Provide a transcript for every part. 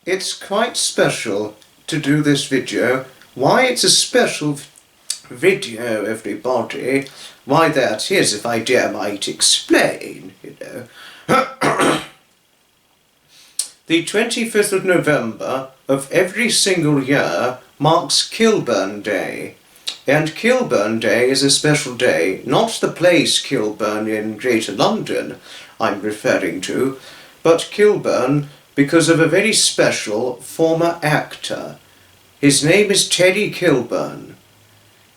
it's quite special to do this video. Why it's a special video, everybody? Why that is, if I dare might explain, you know. The 25th of November of every single year marks Kilburn Day. And Kilburn Day is a special day, not the place Kilburn in Greater London I'm referring to, but Kilburn because of a very special former actor. His name is Terry Kilburn.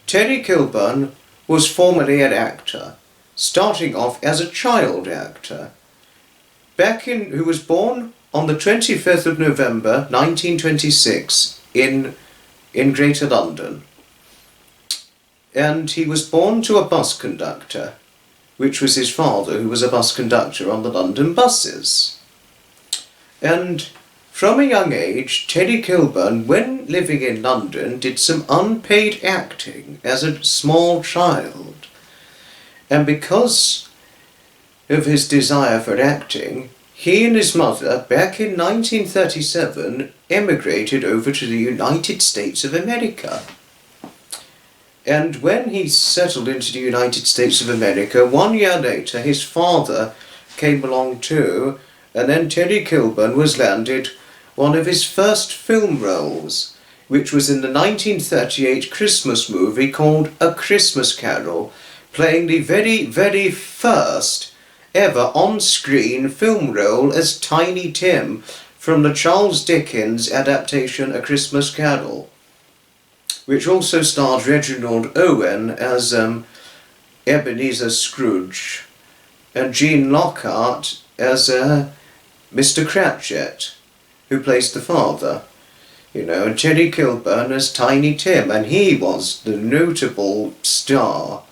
Terry Kilburn was formerly an actor, starting off as a child actor. Who was born on the 25th of November 1926 in Greater London. And he was born to a bus conductor, which was his father, who was a bus conductor on the London buses. And from a young age, Terry Kilburn, when living in London, did some unpaid acting as a small child. And because of his desire for acting, he and his mother, back in 1937, emigrated over to the United States of America. And when he settled into the United States of America, 1 year later, his father came along too, and then Terry Kilburn was landed one of his first film roles, which was in the 1938 Christmas movie called A Christmas Carol, playing the very, very first ever on-screen film role as Tiny Tim from the Charles Dickens adaptation A Christmas Carol, which also starred Reginald Owen as Ebenezer Scrooge and Gene Lockhart as Mr. Cratchit, who plays the father, you know, and Terry Kilburn as Tiny Tim, and he was the notable star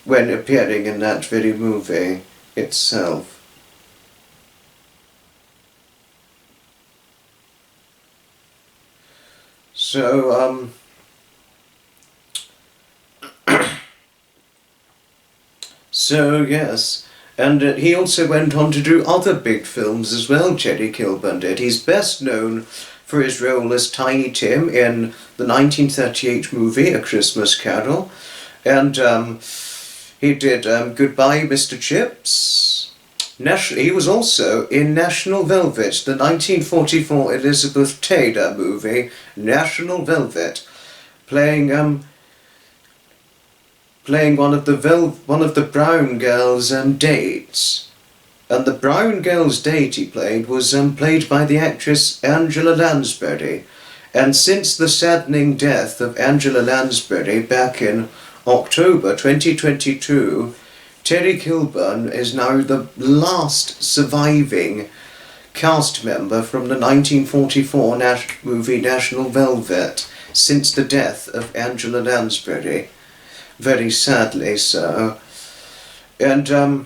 when appearing in that very movie itself. So, yes, and he also went on to do other big films as well, Terry Kilburn did. He's best known for his role as Tiny Tim in the 1938 movie A Christmas Carol, and he did Goodbye Mr. Chips. He was also in National Velvet, the 1944 Elizabeth Taylor movie, National Velvet, playing one of the Brown girls' dates. And the Brown girl's date he played was played by the actress Angela Lansbury. And since the saddening death of Angela Lansbury back in October 2022, Terry Kilburn is now the last surviving cast member from the 1944 movie National Velvet, since the death of Angela Lansbury. Very sadly so. And all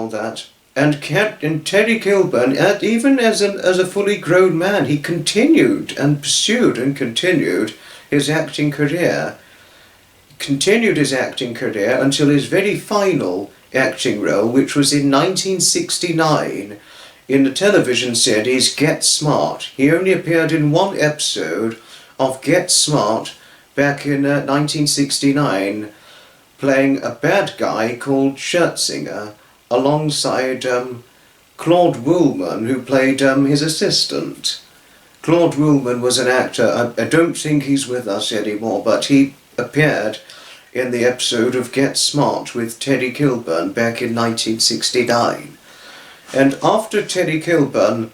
that. And Terry Kilburn, even as a fully grown man, he continued and pursued and continued his acting career. Continued his acting career until his very final acting role, which was in 1969 in the television series Get Smart. He only appeared in one episode of Get Smart back in 1969, playing a bad guy called Shirtsinger alongside Claude Woolman, who played his assistant. Claude Woolman was an actor. I don't think he's with us anymore, but he appeared in the episode of Get Smart with Terry Kilburn back in 1969. And after Terry Kilburn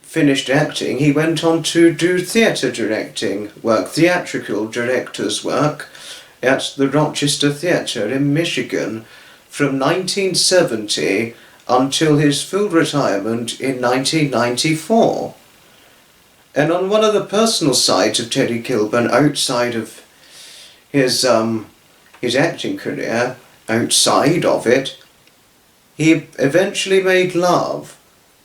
finished acting, he went on to do theatre directing work, theatrical director's work at the Rochester Theatre in Michigan from 1970 until his full retirement in 1994. And on one of the personal sides of Terry Kilburn, outside of his acting career, outside of it, he eventually made love,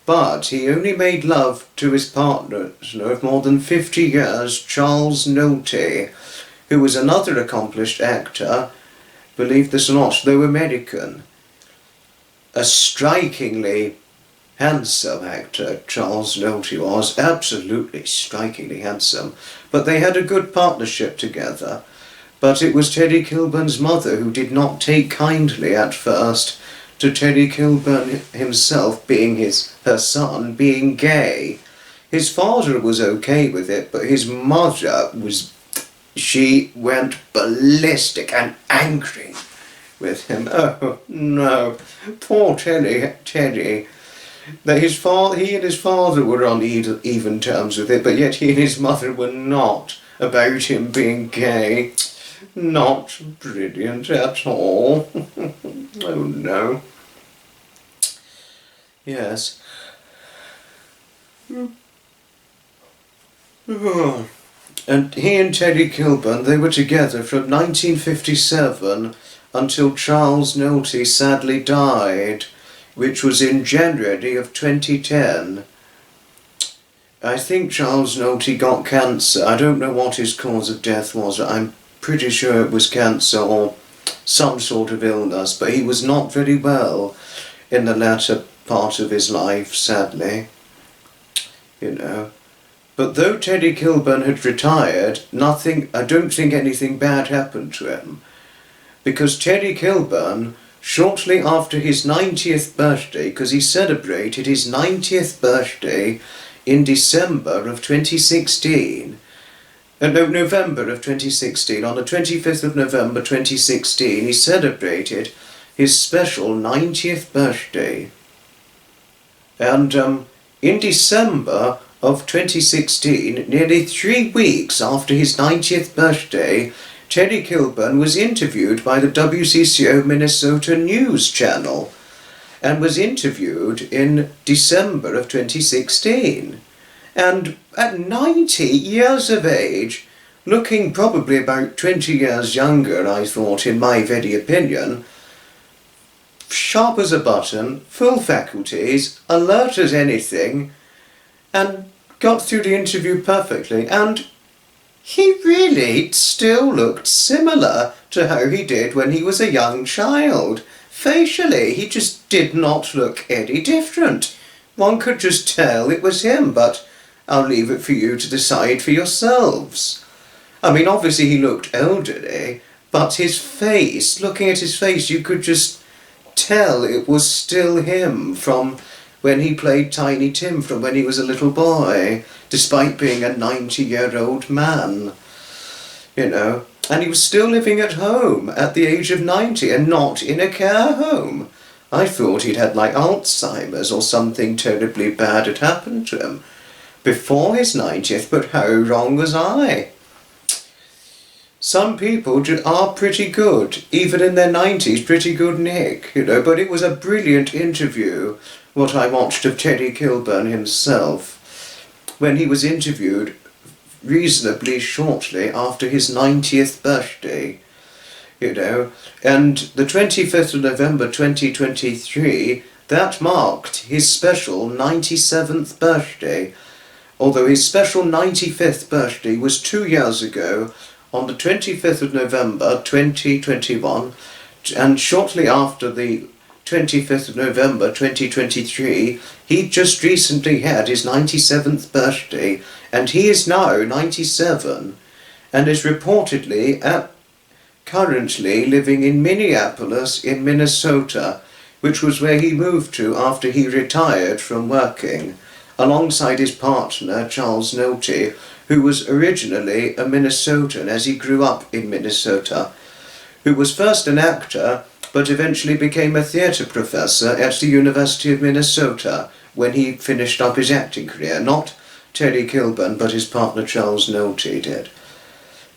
but he only made love to his partner of more than 50 years, Charles Nolte, who was another accomplished actor, believe this or not, though American. a strikingly handsome actor. Charles Nolte was absolutely strikingly handsome, but they had a good partnership together. But it was Terry Kilburn's mother who did not take kindly at first to Terry Kilburn himself being her son being gay. His father was okay with it, but his mother she went ballistic and angry with him. Oh no, poor Teddy. That he and his father were on even terms with it, but yet he and his mother were not about him being gay. Not brilliant at all. Oh no. Yes. And he and Terry Kilburn, they were together from 1957 until Charles Nolte sadly died, which was in January of 2010. I think Charles Nolte got cancer. I don't know what his cause of death was. I'm pretty sure it was cancer or some sort of illness, but he was not very well in the latter part of his life, sadly. But though Terry Kilburn had retired, I don't think anything bad happened to him. Because Terry Kilburn, shortly after his 90th birthday, because he celebrated his 90th birthday in November of 2016, on the 25th of November 2016, he celebrated his special 90th birthday. And in December of 2016, nearly 3 weeks after his 90th birthday, Terry Kilburn was interviewed by the WCCO Minnesota News Channel and was interviewed in December of 2016. And at 90 years of age, looking probably about 20 years younger, I thought, in my very opinion, sharp as a button, full faculties, alert as anything, and got through the interview perfectly. And he really still looked similar to how he did when he was a young child. Facially, he just did not look any different. One could just tell it was him, but I'll leave it for you to decide for yourselves. I mean, obviously he looked elderly, but his face, looking at his face, you could just tell it was still him from when he played Tiny Tim, from when he was a little boy, despite being a 90-year-old man, And he was still living at home at the age of 90 and not in a care home. I thought he'd had like Alzheimer's or something terribly bad had happened to him before his 90th, but how wrong was I? Some people are pretty good, even in their 90s, pretty good Nick, but it was a brilliant interview, what I watched of Terry Kilburn himself, when he was interviewed reasonably shortly after his 90th birthday, and the 25th of November 2023, that marked his special 97th birthday, although his special 95th birthday was 2 years ago, on the 25th of November 2021, and shortly after the 25th of November 2023, he just recently had his 97th birthday, and he is now 97, and is reportedly currently living in Minneapolis in Minnesota, which was where he moved to after he retired from working, alongside his partner Charles Nolte, who was originally a Minnesotan as he grew up in Minnesota, who was first an actor but eventually became a theatre professor at the University of Minnesota when he finished up his acting career. Not Terry Kilburn, but his partner Charles Nolte did.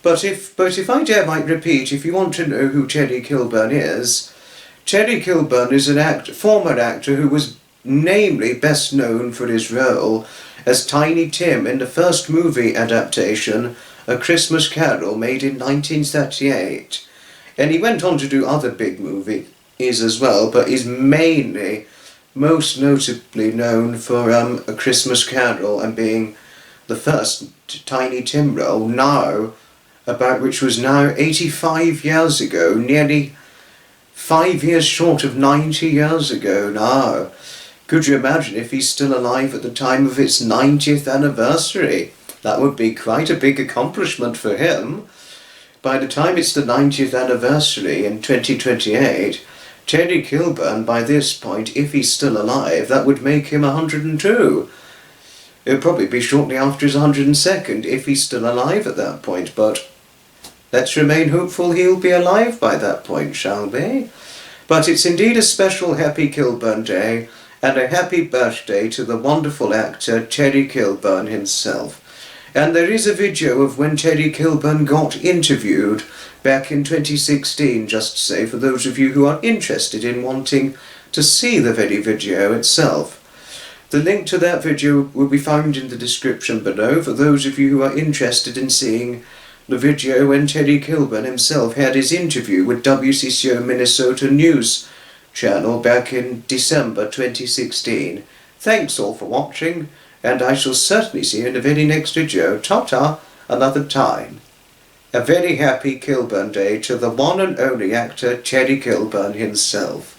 But if I dare might repeat, if you want to know who Terry Kilburn is an former actor who was namely best known for his role as Tiny Tim in the first movie adaptation, A Christmas Carol, made in 1938. And he went on to do other big movies as well, but he's most notably known for A Christmas Carol and being the first Tiny Tim role which was now 85 years ago, nearly 5 years short of 90 years ago now. Could you imagine if he's still alive at the time of its 90th anniversary? That would be quite a big accomplishment for him. By the time it's the 90th anniversary in 2028, Terry Kilburn, by this point, if he's still alive, that would make him 102. It would probably be shortly after his 102nd, if he's still alive at that point, but let's remain hopeful he'll be alive by that point, shall we? But it's indeed a special Happy Kilburn Day, and a happy birthday to the wonderful actor Terry Kilburn himself. And there is a video of when Terry Kilburn got interviewed back in 2016, just to say, for those of you who are interested in wanting to see the very video itself. The link to that video will be found in the description below for those of you who are interested in seeing the video when Terry Kilburn himself had his interview with WCCO Minnesota News channel back in December 2016. Thanks all for watching, and I shall certainly see you in the very next video. Ta-ta, another time. A very happy Kilburn Day to the one and only actor Terry Kilburn himself.